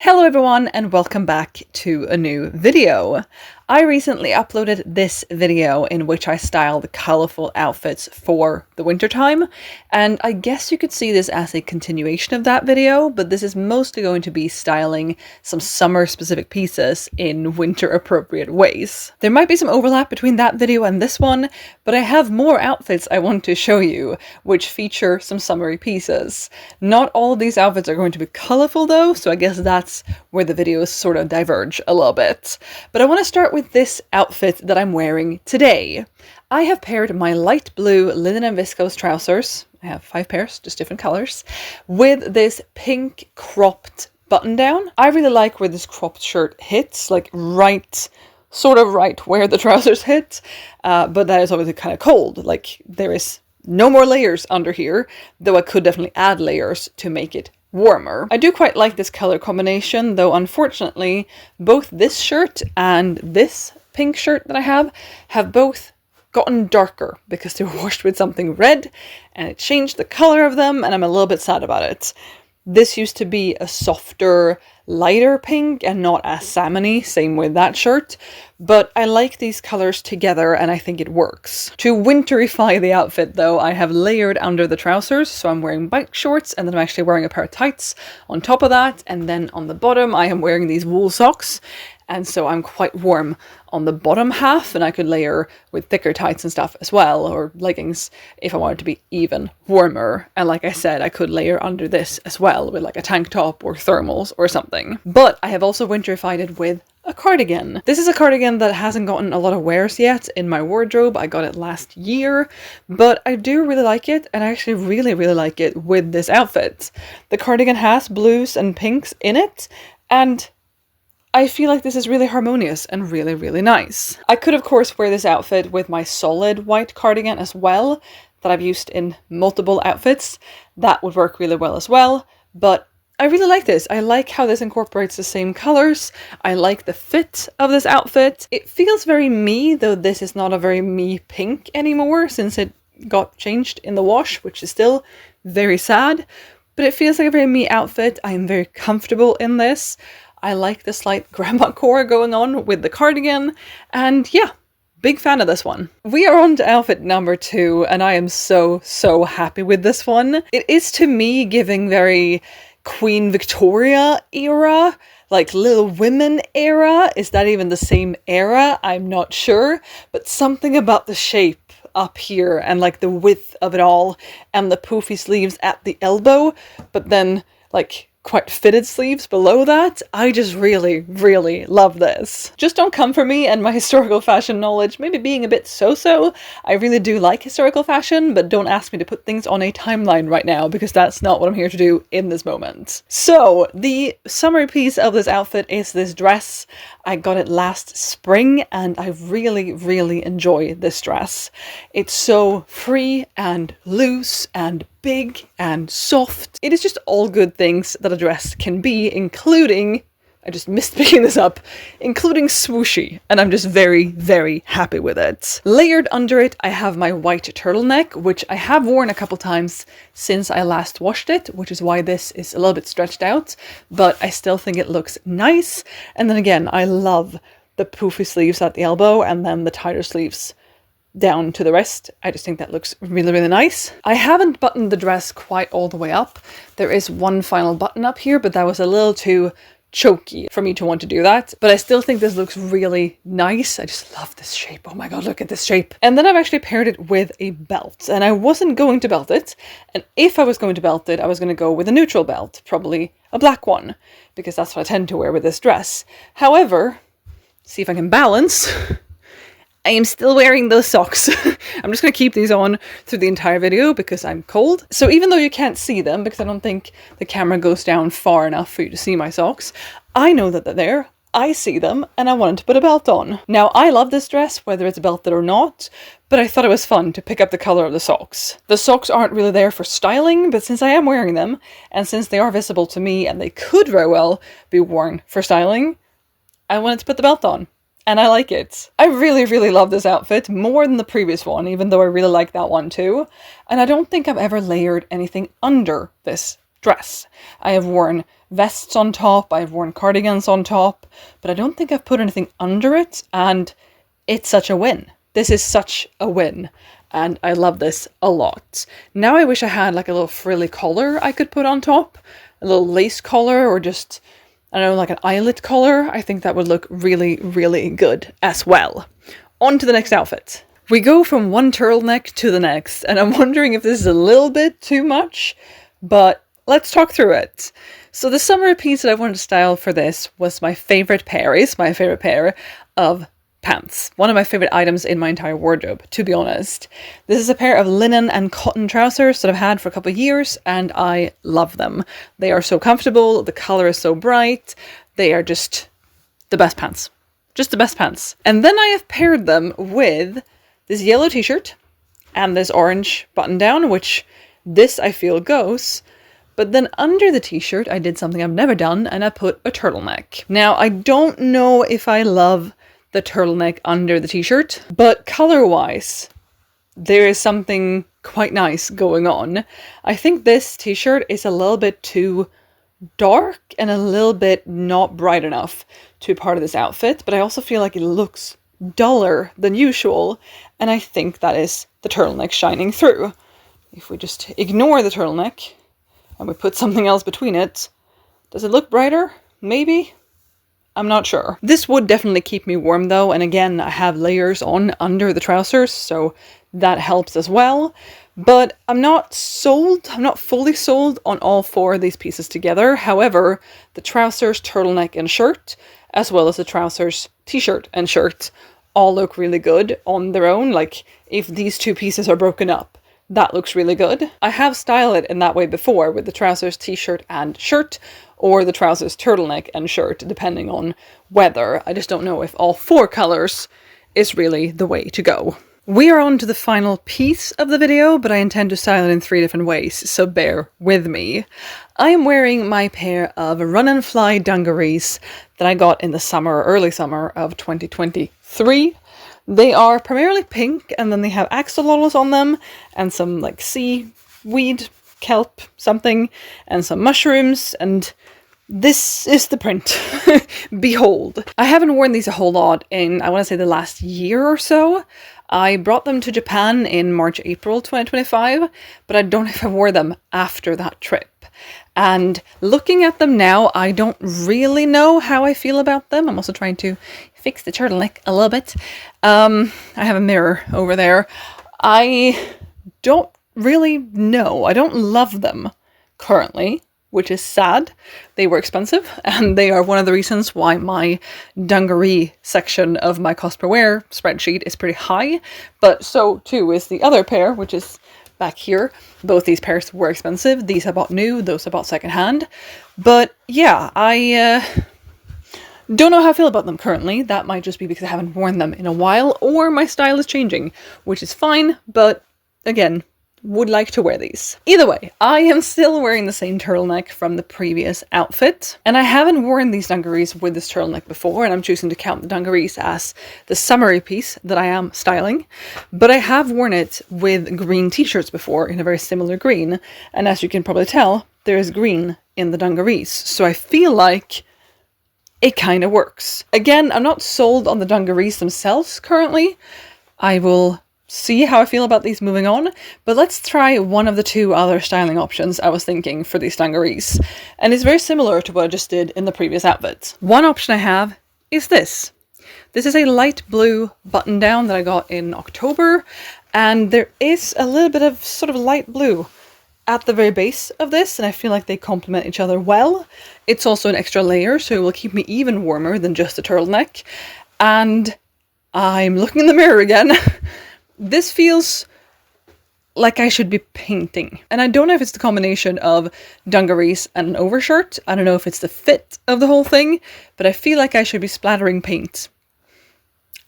Hello everyone and welcome back to a new video. I recently uploaded this video in which I styled colourful outfits for the wintertime, and I guess you could see this as a continuation of that video, but this is mostly going to be styling some summer specific pieces in winter appropriate ways. There might be some overlap between that video and this one, but I have more outfits I want to show you which feature some summery pieces. Not all of these outfits are going to be colourful though, so I guess that's where the videos sort of diverge a little bit. But I want to start with this outfit that I'm wearing today. I have paired my light blue linen and viscose trousers, I have 5 pairs, just different colours, with this pink cropped button down. I really like where this cropped shirt hits, like sort of right where the trousers hit, but that is obviously kind of cold, like there is no more layers under here, though I could definitely add layers to make it warmer. I do quite like this color combination, though unfortunately both this shirt and this pink shirt that I have both gotten darker because they were washed with something red and it changed the color of them, and I'm a little bit sad about it. This used to be a softer, lighter pink and not as salmony, same with that shirt, but I like these colors together and I think it works. To winterify the outfit though, I have layered under the trousers, so I'm wearing bike shorts and then I'm actually wearing a pair of tights on top of that, and then on the bottom I am wearing these wool socks. And so I'm quite warm on the bottom half, and I could layer with thicker tights and stuff as well, or leggings if I wanted to be even warmer. And like I said, I could layer under this as well with like a tank top or thermals or something. But I have also winterified it with a cardigan. This is a cardigan that hasn't gotten a lot of wears yet in my wardrobe. I got it last year, but I do really like it, and I actually really like it with this outfit. The cardigan has blues and pinks in it, and I feel like this is really harmonious and really nice. I could of course wear this outfit with my solid white cardigan as well, that I've used in multiple outfits. That would work really well as well, but I really like this. I like how this incorporates the same colors. I like the fit of this outfit. It feels very me, though this is not a very me pink anymore since it got changed in the wash, which is still very sad, but it feels like a very me outfit. I am very comfortable in this. I like the slight grandma core going on with the cardigan, and yeah, big fan of this one. We are on to outfit number 2, and I am so happy with this one. It is to me giving very Queen Victoria era, like Little Women era. Is that even the same era? I'm not sure, but something about the shape up here and like the width of it all and the poofy sleeves at the elbow, but then like quite fitted sleeves below that. I just really love this. Just don't come for me and my historical fashion knowledge maybe being a bit so-so. I really do like historical fashion, but don't ask me to put things on a timeline right now because that's not what I'm here to do in this moment. So the summary piece of this outfit is this dress. I got it last spring and I really enjoy this dress. It's so free and loose and big and soft. It is just all good things that a dress can be, including, I just missed picking this up, including swooshy, and I'm just very happy with it. Layered under it, I have my white turtleneck, which I have worn a couple times since I last washed it, which is why this is a little bit stretched out, but I still think it looks nice. And then again, I love the poofy sleeves at the elbow and then the tighter sleeves down to the wrist. I just think that looks really nice. I haven't buttoned the dress quite all the way up. There is one final button up here, but that was a little too choky for me to want to do that. But I still think this looks really nice. I just love this shape. Oh my god, look at this shape. And then I've actually paired it with a belt, and I wasn't going to belt it. And if I was going to belt it, I was going to go with a neutral belt, probably a black one, because that's what I tend to wear with this dress. However, see if I can balance. I am still wearing those socks. I'm just going to keep these on through the entire video because I'm cold. So even though you can't see them, because I don't think the camera goes down far enough for you to see my socks, I know that they're there, I see them, and I wanted to put a belt on. Now, I love this dress, whether it's belted or not, but I thought it was fun to pick up the color of the socks. The socks aren't really there for styling, but since I am wearing them, and since they are visible to me and they could very well be worn for styling, I wanted to put the belt on. And I like it. I really love this outfit, more than the previous one, even though I really like that one too. And I don't think I've ever layered anything under this dress. I have worn vests on top, I've worn cardigans on top, but I don't think I've put anything under it, and it's such a win. This is such a win, and I love this a lot. Now I wish I had like a little frilly collar I could put on top, a little lace collar, or just, I don't know, like an eyelet collar. I think that would look really, really good as well. On to the next outfit. We go from one turtleneck to the next, and I'm wondering if this is a little bit too much, but let's talk through it. So the summer piece that I wanted to style for this was my favorite pair of pants. One of my favorite items in my entire wardrobe, to be honest. This is a pair of linen and cotton trousers that I've had for a couple of years, and I love them. They are so comfortable, the color is so bright, they are just the best pants. Just the best pants. And then I have paired them with this yellow t-shirt and this orange button down, which this I feel goes. But then under the t-shirt, I did something I've never done, and I put a turtleneck. Now, I don't know if I love the turtleneck under the t-shirt, but color-wise, there is something quite nice going on. I think this t-shirt is a little bit too dark and a little bit not bright enough to be part of this outfit, but I also feel like it looks duller than usual, and I think that is the turtleneck shining through. If we just ignore the turtleneck and we put something else between it, does it look brighter? Maybe? I'm not sure. This would definitely keep me warm though, and again, I have layers on under the trousers, so that helps as well. But I'm not fully sold on all four of these pieces together. However, the trousers, turtleneck, and shirt, as well as the trousers, t-shirt, and shirt, all look really good on their own. Like, if these two pieces are broken up, that looks really good. I have styled it in that way before, with the trousers, t-shirt, and shirt, or the trousers, turtleneck, and shirt, depending on weather. I just don't know if all four colors is really the way to go. We are on to the final piece of the video, but I intend to style it in 3 different ways, so bear with me. I am wearing my pair of Run and Fly dungarees that I got in the summer, early summer of 2023. They are primarily pink, and then they have axolotls on them, and some like seaweed, kelp, something, and some mushrooms, and this is the print. Behold. I haven't worn these a whole lot in, I want to say, the last year or so. I brought them to Japan in March, April 2025, but I don't know if I wore them after that trip. And looking at them now, I don't really know how I feel about them. I'm also trying to fix the turtleneck a little bit. I have a mirror over there. I don't really know. I don't love them currently, which is sad. They were expensive, and they are one of the reasons why my dungaree section of my cost per wear spreadsheet is pretty high, but so too is the other pair, which is back here. Both these pairs were expensive. These I bought new, those I bought secondhand. But yeah, I don't know how I feel about them currently. That might just be because I haven't worn them in a while, or my style is changing, which is fine, but again, would like to wear these. Either way, I am still wearing the same turtleneck from the previous outfit, and I haven't worn these dungarees with this turtleneck before, and I'm choosing to count the dungarees as the summery piece that I am styling, but I have worn it with green t-shirts before in a very similar green, and as you can probably tell, there is green in the dungarees, so I feel like it kind of works. Again, I'm not sold on the dungarees themselves currently. I will see how I feel about these moving on, but let's try one of the 2 other styling options I was thinking for these dungarees, and it's very similar to what I just did in the previous outfit. One option I have is this. This is a light blue button down that I got in October, and there is a little bit of sort of light blue at the very base of this, and I feel like they complement each other well. It's also an extra layer, so it will keep me even warmer than just a turtleneck, and I'm looking in the mirror again. This feels like I should be painting. And I don't know if it's the combination of dungarees and an overshirt. I don't know if it's the fit of the whole thing, but I feel like I should be splattering paint.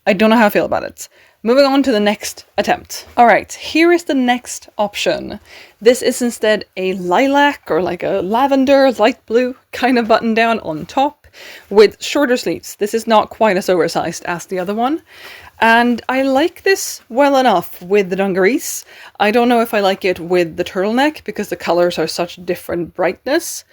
I don't know how I feel about it. Moving on to the next attempt. Alright, here is the next option. This is instead a lilac or like a lavender, light blue kind of button down on top. with shorter sleeves. This is not quite as oversized as the other one. And I like this well enough with the dungarees. I don't know if I like it with the turtleneck because the colors are such different brightness,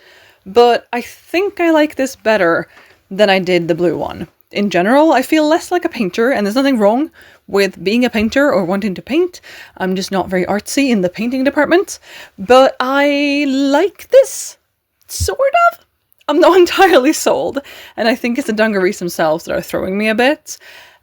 but I think I like this better than I did the blue one. In general, I feel less like a painter, and there's nothing wrong with being a painter or wanting to paint. I'm just not very artsy in the painting department, but I like this, sort of. I'm not entirely sold, and I think it's the dungarees themselves that are throwing me a bit.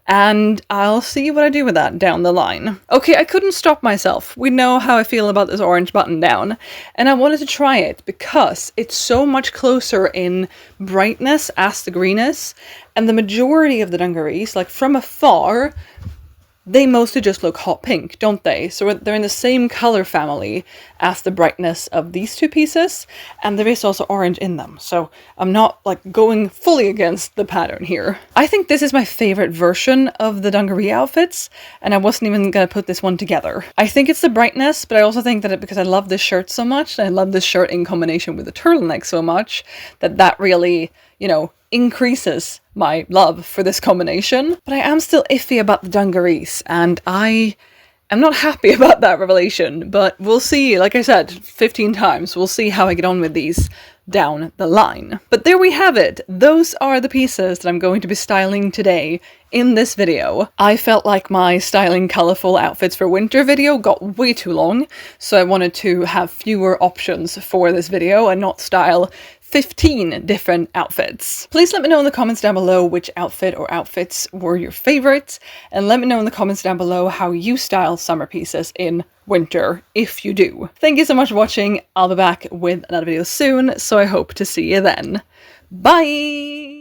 And I'll see what I do with that down the line. Okay, I couldn't stop myself. We know how I feel about this orange button down, and I wanted to try it because it's so much closer in brightness as the green is, and the majority of the dungarees, like from afar, they mostly just look hot pink, don't they? So they're in the same color family as the brightness of these two pieces, and there is also orange in them. So I'm not like going fully against the pattern here. I think this is my favorite version of the dungaree outfits, and I wasn't even gonna put this one together. I think it's the brightness, but I also think that because I love this shirt so much, and I love this shirt in combination with the turtleneck so much, that really, you know, increases my love for this combination. But I am still iffy about the dungarees, and I am not happy about that revelation, but we'll see. Like I said 15 times, we'll see how I get on with these down the line. But there we have it. Those are the pieces that I'm going to be styling today in this video. I felt like my styling colourful outfits for winter video got way too long, so I wanted to have fewer options for this video and not style 15 different outfits. Please let me know in the comments down below which outfit or outfits were your favorites, and let me know in the comments down below how you style summer pieces in winter, if you do. Thank you so much for watching. I'll be back with another video soon, so I hope to see you then. Bye!